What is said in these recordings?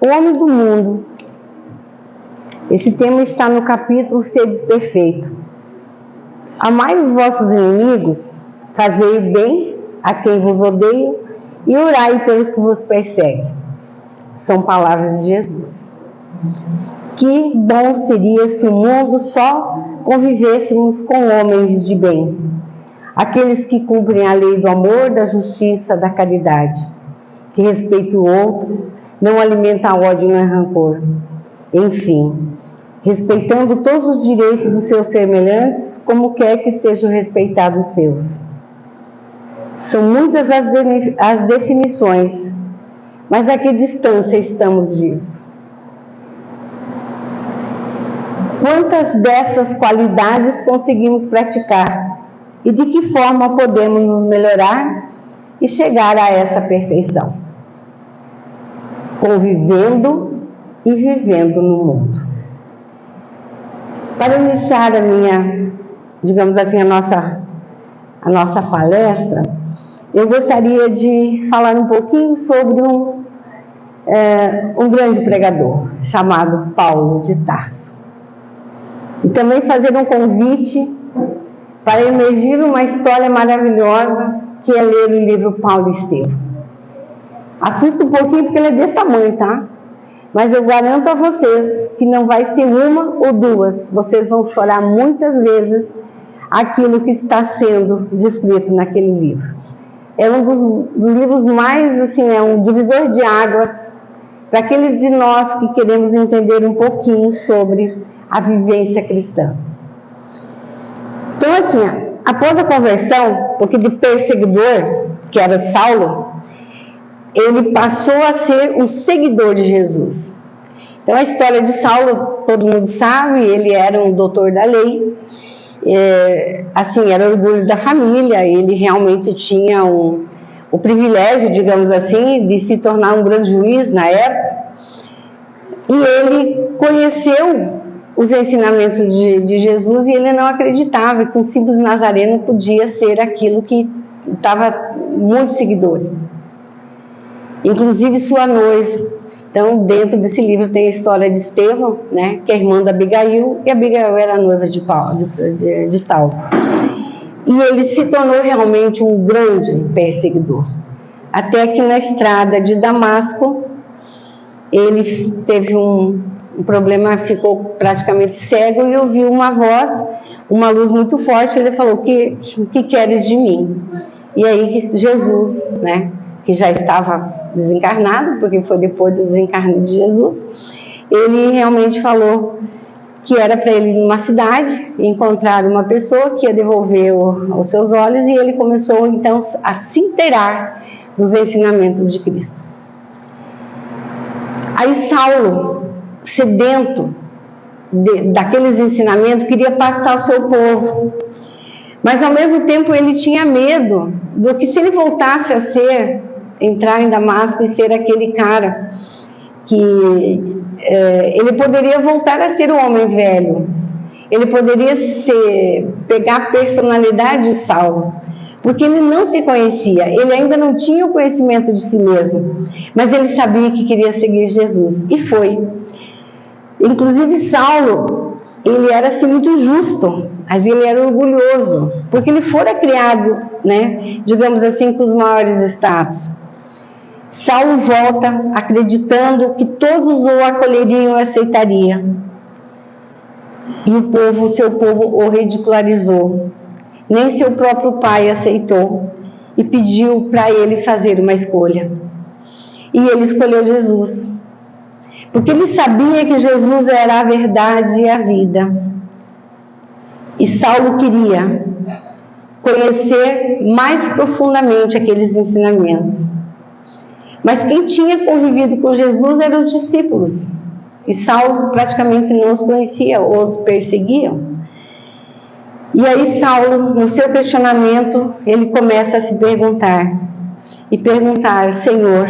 O homem do mundo. Esse tema está no capítulo Sedes Perfeito. Amai os vossos inimigos, fazei o bem a quem vos odeia e orai pelo que vos persegue. São palavras de Jesus. Que bom seria se o mundo só convivêssemos com homens de bem, aqueles que cumprem a lei do amor, da justiça, da caridade, que respeitam o outro, não alimentam ódio nem rancor. Enfim, respeitando todos os direitos dos seus semelhantes, como quer que sejam respeitados os seus. São muitas as definições, mas a que distância estamos disso? Quantas dessas qualidades conseguimos praticar? E de que forma podemos nos melhorar e chegar a essa perfeição? Convivendo e vivendo no mundo. Para iniciar a minha, digamos assim, a nossa palestra, eu gostaria de falar um pouquinho sobre um grande pregador chamado Paulo de Tarso. E também fazer um convite para emergir uma história maravilhosa que é ler o livro Paulo e Estevão. Assusta um pouquinho porque ele é desse tamanho, tá? Mas eu garanto a vocês que não vai ser uma ou duas. Vocês vão chorar muitas vezes aquilo que está sendo descrito naquele livro. É um dos livros mais, assim, é um divisor de águas para aqueles de nós que queremos entender um pouquinho sobre a vivência cristã. Então, assim, após a conversão, porque de perseguidor, que era Saulo, ele passou a ser um seguidor de Jesus. Então, a história de Saulo, todo mundo sabe, ele era um doutor da lei, assim, era orgulho da família, ele realmente tinha o privilégio, digamos assim, de se tornar um grande juiz na época, e ele conheceu os ensinamentos de Jesus e ele não acreditava que um simples nazareno podia ser aquilo que estava muitos seguidores. Inclusive sua noiva. Então, dentro desse livro tem a história de Estevão, né, que é irmã da Abigail, e Abigail era a noiva de Saulo. E ele se tornou realmente um grande perseguidor. Até que na estrada de Damasco, ele teve um problema, ficou praticamente cego e ouviu uma voz, uma luz muito forte. Ele falou: que queres de mim? E aí Jesus, né, que já estava desencarnado, porque foi depois do desencarne de Jesus, ele realmente falou que era para ele ir numa cidade encontrar uma pessoa que ia devolver os seus olhos, e ele começou então a se inteirar dos ensinamentos de Cristo. Aí Saulo, sedento daqueles ensinamentos, queria passar ao seu povo, mas ao mesmo tempo ele tinha medo do que, se ele voltasse a entrar em Damasco e ser aquele cara que ele poderia voltar a ser o homem velho, ele poderia pegar a personalidade de Saulo, porque ele não se conhecia, ele ainda não tinha o conhecimento de si mesmo, mas ele sabia que queria seguir Jesus, e foi. Inclusive Saulo, ele era assim muito justo, mas ele era orgulhoso, porque ele fora criado, né, digamos assim, com os maiores status. Saulo volta acreditando que todos o acolheriam e aceitariam. E seu povo o ridicularizou. Nem seu próprio pai aceitou e pediu para ele fazer uma escolha. E ele escolheu Jesus, porque ele sabia que Jesus era a verdade e a vida. E Saulo queria conhecer mais profundamente aqueles ensinamentos. Mas quem tinha convivido com Jesus eram os discípulos. E Saulo praticamente não os conhecia, os perseguiam. E aí Saulo, no seu questionamento, ele começa a se perguntar. Senhor,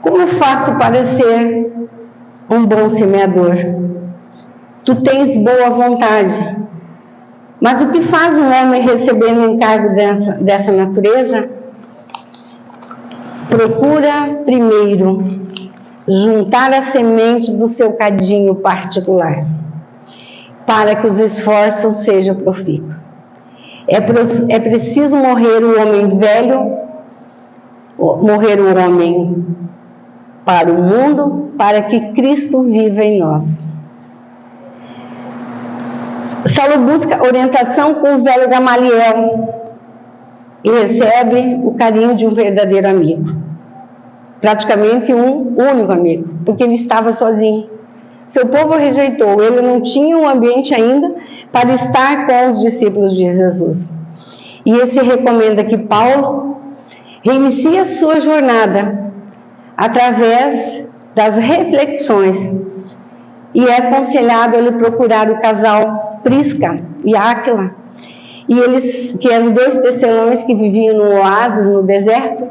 como eu faço para ser um bom semeador? Tu tens boa vontade. Mas o que faz um homem receber um encargo dessa natureza? Procura primeiro juntar a semente do seu cadinho particular, para que os esforços sejam profícuos. É preciso morrer o homem velho, morrer o homem para o mundo, para que Cristo viva em nós. Saulo busca orientação com o velho Gamaliel e recebe o carinho de um verdadeiro amigo. Praticamente um único amigo, porque ele estava sozinho. Seu povo o rejeitou, ele não tinha um ambiente ainda para estar com os discípulos de Jesus. E esse recomenda que Paulo reinicie a sua jornada através das reflexões, e é aconselhado ele procurar o casal Prisca e Áquila, e eles, que eram 2 tecelões que viviam no oásis, no deserto,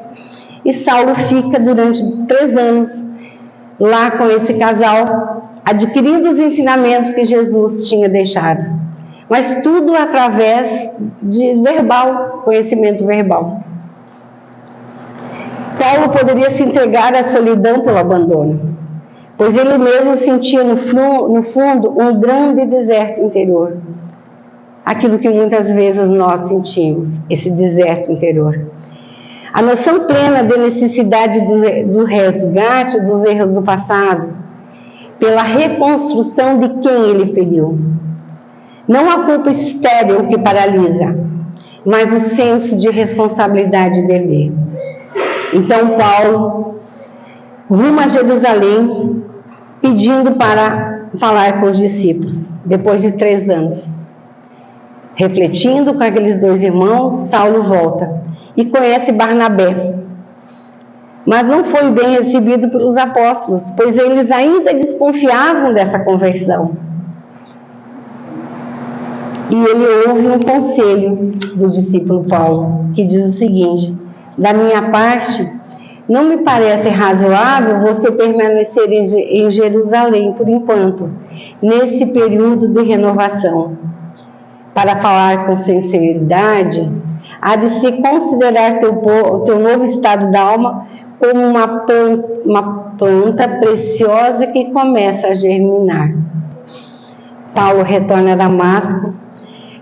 e Saulo fica durante 3 anos lá com esse casal, adquirindo os ensinamentos que Jesus tinha deixado, mas tudo através de conhecimento verbal. Paulo poderia se entregar à solidão pelo abandono, pois ele mesmo sentia no fundo um grande deserto interior. Aquilo que muitas vezes nós sentimos, esse deserto interior. A noção plena da necessidade do resgate dos erros do passado, pela reconstrução de quem ele feriu. Não a culpa estéril que paralisa, mas o senso de responsabilidade e dever. Então Paulo rumo a Jerusalém, pedindo para falar com os discípulos, depois de 3 anos. Refletindo com aqueles 2 irmãos, Saulo volta e conhece Barnabé. Mas não foi bem recebido pelos apóstolos, pois eles ainda desconfiavam dessa conversão. E ele ouve um conselho do discípulo Paulo, que diz o seguinte: da minha parte, não me parece razoável você permanecer em Jerusalém por enquanto, nesse período de renovação. Para falar com sinceridade, há de se considerar teu novo estado da alma como uma planta preciosa que começa a germinar. Paulo retorna a Damasco,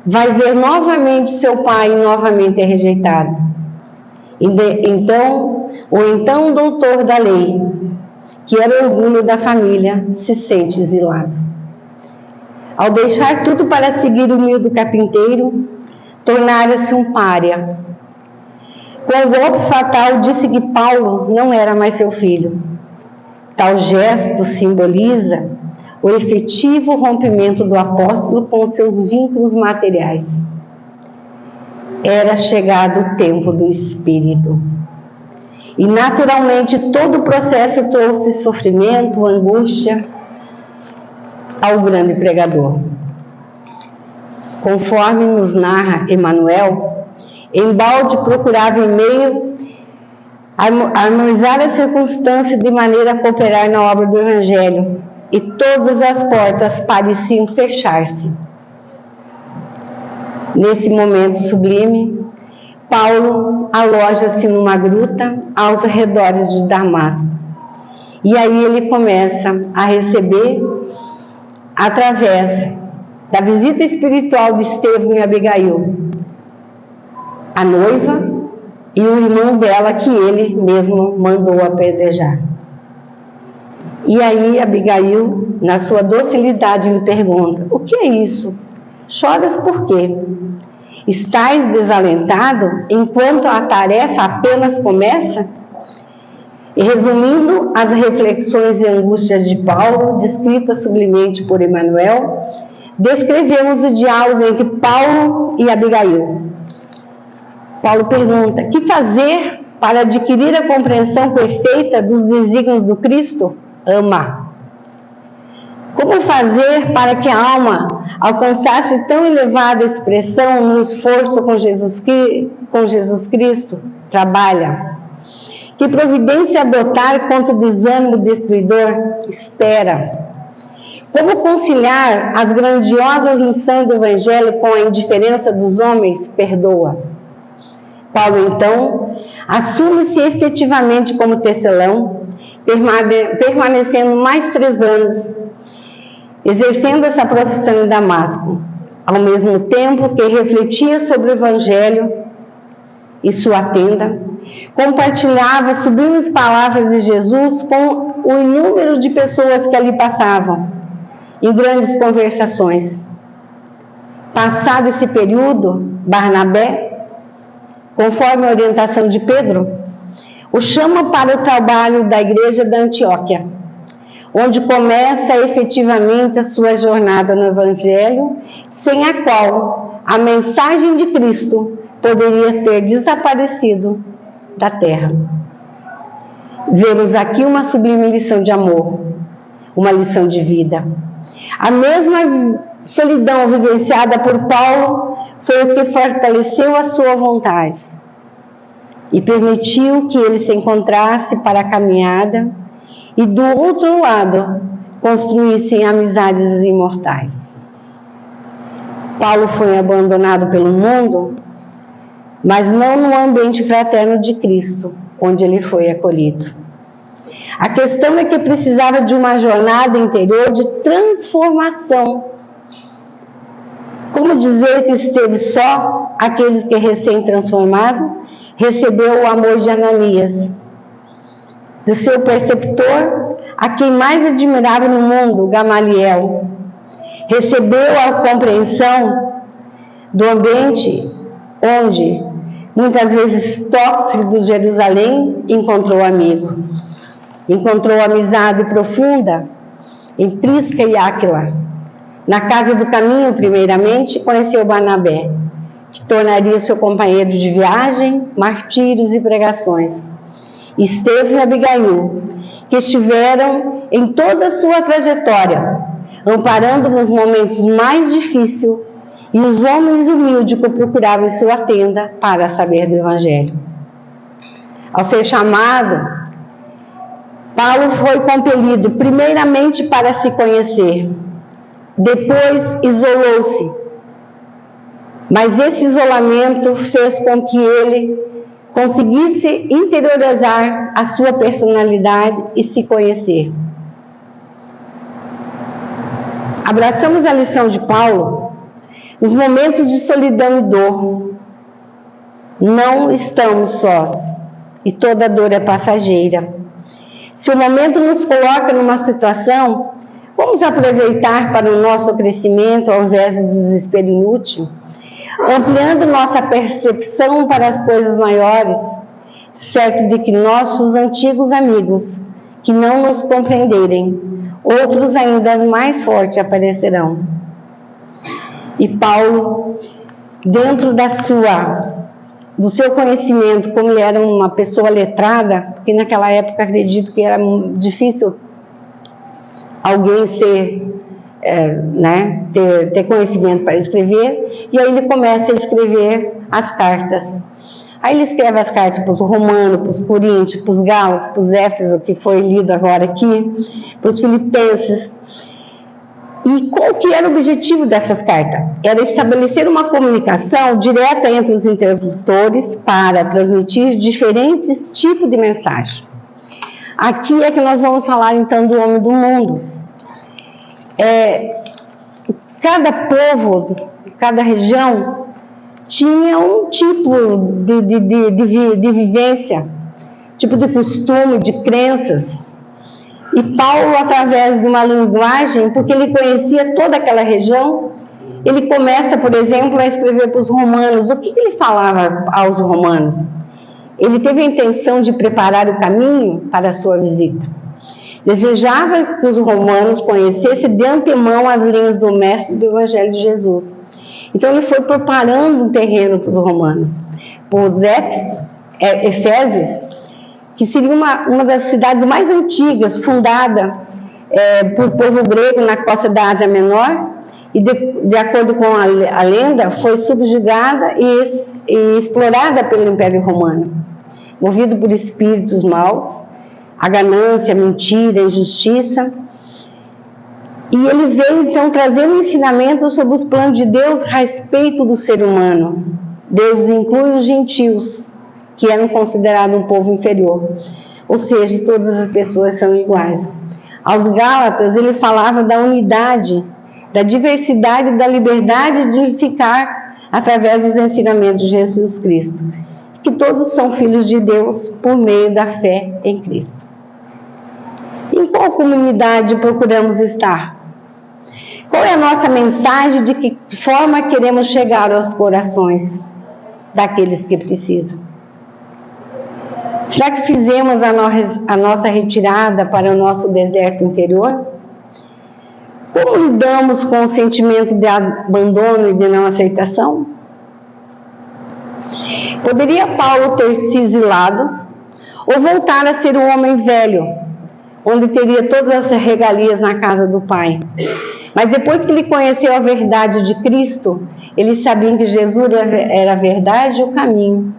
vai ver novamente seu pai e novamente é rejeitado. Então o doutor da lei, que era orgulho da família, se sente exilado. Ao deixar tudo para seguir o humilde carpinteiro, tornara-se um pária. Com o golpe fatal, disse que Paulo não era mais seu filho. Tal gesto simboliza o efetivo rompimento do apóstolo com seus vínculos materiais. Era chegado o tempo do Espírito. E naturalmente todo o processo trouxe sofrimento, angústia ao grande pregador. Conforme nos narra Emmanuel, embalde procurava em meio harmonizar as circunstâncias de maneira a cooperar na obra do Evangelho, e todas as portas pareciam fechar-se. Nesse momento sublime, Paulo aloja-se numa gruta aos arredores de Damasco. E aí ele começa a receber, através da visita espiritual de Estevão e Abigail, a noiva e o irmão dela que ele mesmo mandou apedrejar. E aí Abigail, na sua docilidade, lhe pergunta: o que é isso? Choras por quê? Estás desalentado enquanto a tarefa apenas começa? E resumindo as reflexões e angústias de Paulo, descritas sublimemente por Emmanuel, descrevemos o diálogo entre Paulo e Abigail. Paulo pergunta: que fazer para adquirir a compreensão perfeita dos desígnios do Cristo? Ama. Como fazer para que a alma alcançasse tão elevada expressão no esforço com Jesus Cristo? Trabalha. Que providência adotar contra o desânimo destruidor? Espera. Como conciliar as grandiosas lições do Evangelho com a indiferença dos homens? Perdoa. Paulo, então, assume-se efetivamente como tecelão, permanecendo mais 3 anos, exercendo essa profissão em Damasco, ao mesmo tempo que refletia sobre o Evangelho em sua tenda, compartilhava sublimes palavras de Jesus com o inúmero de pessoas que ali passavam, em grandes conversações. Passado esse período, Barnabé, conforme a orientação de Pedro, o chama para o trabalho da igreja da Antioquia, onde começa efetivamente a sua jornada no Evangelho, sem a qual a mensagem de Cristo poderia ter desaparecido da terra. Vemos aqui uma sublime lição de amor, uma lição de vida. A mesma solidão vivenciada por Paulo foi o que fortaleceu a sua vontade e permitiu que ele se encontrasse para a caminhada e, do outro lado, construíssem amizades imortais. Paulo foi abandonado pelo mundo, mas não no ambiente fraterno de Cristo, onde ele foi acolhido. A questão é que precisava de uma jornada interior de transformação. Como dizer que esteve só aqueles que recém-transformado recebeu o amor de Ananias, do seu preceptor, a quem mais admirava no mundo, Gamaliel. Recebeu a compreensão do ambiente onde, muitas vezes tóxico de Jerusalém, encontrou amigo. Encontrou amizade profunda em Prisca e Áquila. Na casa do caminho, primeiramente, conheceu Barnabé, que tornaria seu companheiro de viagem, martírios e pregações. Estevão e Abigail, que estiveram em toda a sua trajetória, amparando nos momentos mais difíceis, e os homens humildes que o procuravam em sua tenda para saber do Evangelho. Ao ser chamado, Paulo foi compelido primeiramente para se conhecer, depois isolou-se. Mas esse isolamento fez com que ele conseguisse interiorizar a sua personalidade e se conhecer. Abraçamos a lição de Paulo nos momentos de solidão e dor. Não estamos sós e toda dor é passageira. Se o momento nos coloca numa situação, vamos aproveitar para o nosso crescimento ao invés do desespero inútil, ampliando nossa percepção para as coisas maiores, certo de que nossos antigos amigos, que não nos compreenderem, outros ainda mais fortes aparecerão. E Paulo, dentro do seu conhecimento, como ele era uma pessoa letrada, porque naquela época acredito que era difícil alguém ter conhecimento para escrever, e aí ele começa a escrever as cartas. Aí ele escreve as cartas para os romanos, para os coríntios, para os gálatas, para os éfesos, que foi lido agora aqui, para os filipenses. E qual que era o objetivo dessas cartas? Era estabelecer uma comunicação direta entre os interlocutores para transmitir diferentes tipos de mensagem. Aqui é que nós vamos falar então do homem do mundo. Cada povo, cada região tinha um tipo de vivência, tipo de costume, de crenças. E Paulo, através de uma linguagem, porque ele conhecia toda aquela região, ele começa, por exemplo, a escrever para os romanos. O que ele falava aos romanos? Ele teve a intenção de preparar o caminho para a sua visita. Desejava que os romanos conhecessem de antemão as linhas do mestre do Evangelho de Jesus. Então ele foi preparando um terreno para os romanos. Para os Efésios, que seria uma das cidades mais antigas, fundada por povo grego na costa da Ásia Menor, e de acordo com a lenda, foi subjugada e explorada pelo Império Romano, movido por espíritos maus, a ganância, a mentira, a injustiça. E ele veio então trazendo ensinamentos sobre os planos de Deus a respeito do ser humano. Deus inclui os gentios, que eram considerados um povo inferior. ou seja, todas as pessoas são iguais. Aos Gálatas, ele falava da unidade, da diversidade e da liberdade de ficar através dos ensinamentos de Jesus Cristo, que todos são filhos de Deus por meio da fé em Cristo. Em qual comunidade procuramos estar? Qual é a nossa mensagem? De que forma queremos chegar aos corações daqueles que precisam? Será que fizemos a nossa retirada para o nosso deserto interior? Como lidamos com o sentimento de abandono e de não aceitação? Poderia Paulo ter se exilado ou voltar a ser um homem velho, onde teria todas as regalias na casa do Pai? Mas depois que ele conheceu a verdade de Cristo, ele sabia que Jesus era a verdade e o caminho,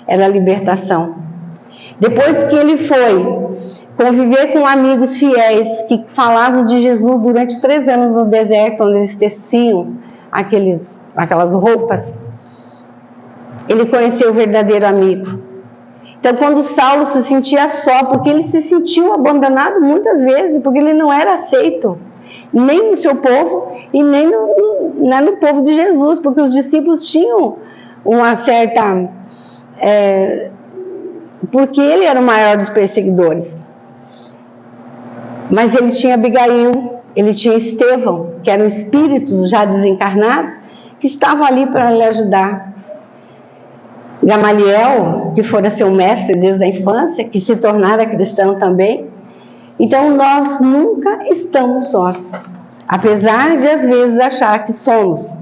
era a libertação. Depois que ele foi conviver com amigos fiéis que falavam de Jesus durante 3 anos no deserto, onde eles teciam aquelas roupas, ele conheceu o verdadeiro amigo. Então, quando Saulo se sentia só, porque ele se sentiu abandonado muitas vezes, porque ele não era aceito, nem no seu povo e nem no povo de Jesus, porque os discípulos tinham uma certa... porque ele era o maior dos perseguidores. Mas ele tinha Abigail, ele tinha Estevão, que eram espíritos já desencarnados, que estavam ali para lhe ajudar. Gamaliel, que fora seu mestre desde a infância, que se tornara cristão também. Então, nós nunca estamos sós, apesar de às vezes achar que somos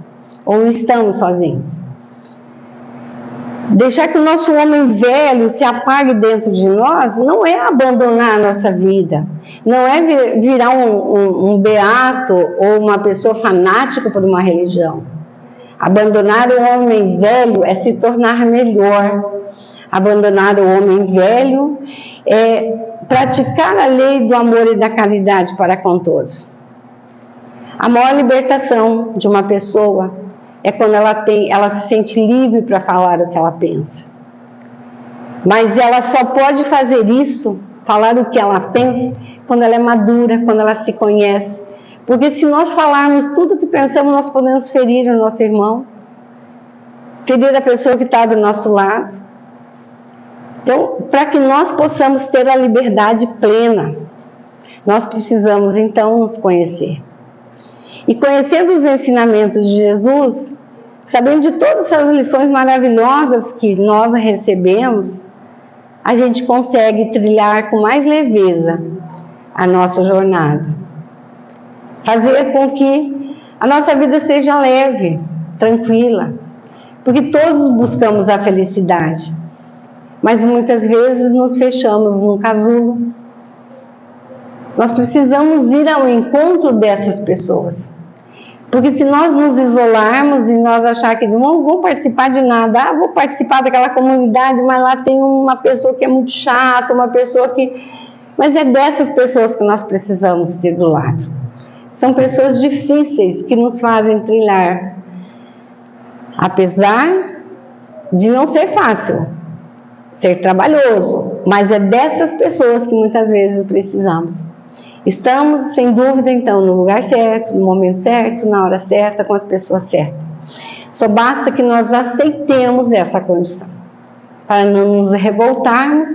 ou estamos sozinhos. Deixar que o nosso homem velho se apague dentro de nós não é abandonar a nossa vida, não é virar um beato ou uma pessoa fanática por uma religião. Abandonar o homem velho é se tornar melhor. Abandonar o homem velho é praticar a lei do amor e da caridade para com todos. A maior libertação de uma pessoa é quando ela se sente livre para falar o que ela pensa. Mas ela só pode fazer isso, falar o que ela pensa, quando ela é madura, quando ela se conhece. Porque se nós falarmos tudo o que pensamos, nós podemos ferir o nosso irmão, ferir a pessoa que está do nosso lado. Então, para que nós possamos ter a liberdade plena, nós precisamos então nos conhecer. E conhecendo os ensinamentos de Jesus, sabendo de todas essas lições maravilhosas que nós recebemos, a gente consegue trilhar com mais leveza a nossa jornada. Fazer com que a nossa vida seja leve, tranquila, porque todos buscamos a felicidade, mas muitas vezes nos fechamos num casulo. Nós precisamos ir ao encontro dessas pessoas. Porque se nós nos isolarmos e nós achar que não vou participar de nada, vou participar daquela comunidade, mas lá tem uma pessoa que é muito chata, uma pessoa que... Mas é dessas pessoas que nós precisamos ter do lado. São pessoas difíceis que nos fazem trilhar, apesar de não ser fácil, ser trabalhoso, mas é dessas pessoas que muitas vezes precisamos. Estamos, sem dúvida, então, no lugar certo, no momento certo, na hora certa, com as pessoas certas. Só basta que nós aceitemos essa condição, para não nos revoltarmos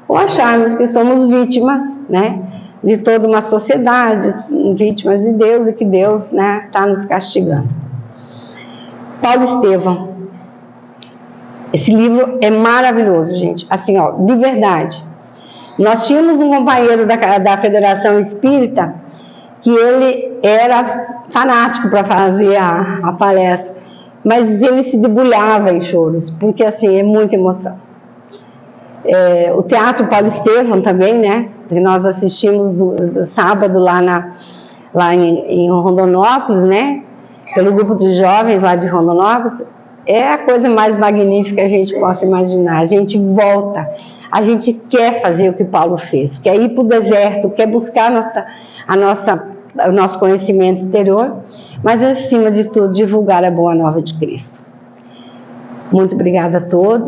ou acharmos que somos vítimas, né, de toda uma sociedade, vítimas de Deus e que Deus, né, está nos castigando. Paulo Estevão. Esse livro é maravilhoso, gente. Assim, ó, de verdade. Nós tínhamos um companheiro da Federação Espírita que ele era fanático para fazer a palestra, mas ele se debulhava em choros, porque assim, é muita emoção. O Teatro Paulo Estevão também, né, que nós assistimos do sábado lá em Rondonópolis, né, pelo grupo de jovens lá de Rondonópolis, é a coisa mais magnífica que a gente possa imaginar. A gente volta, a gente quer fazer o que Paulo fez, quer ir para o deserto, quer buscar o nosso conhecimento interior, mas acima de tudo divulgar a boa nova de Cristo. Muito obrigada a todos.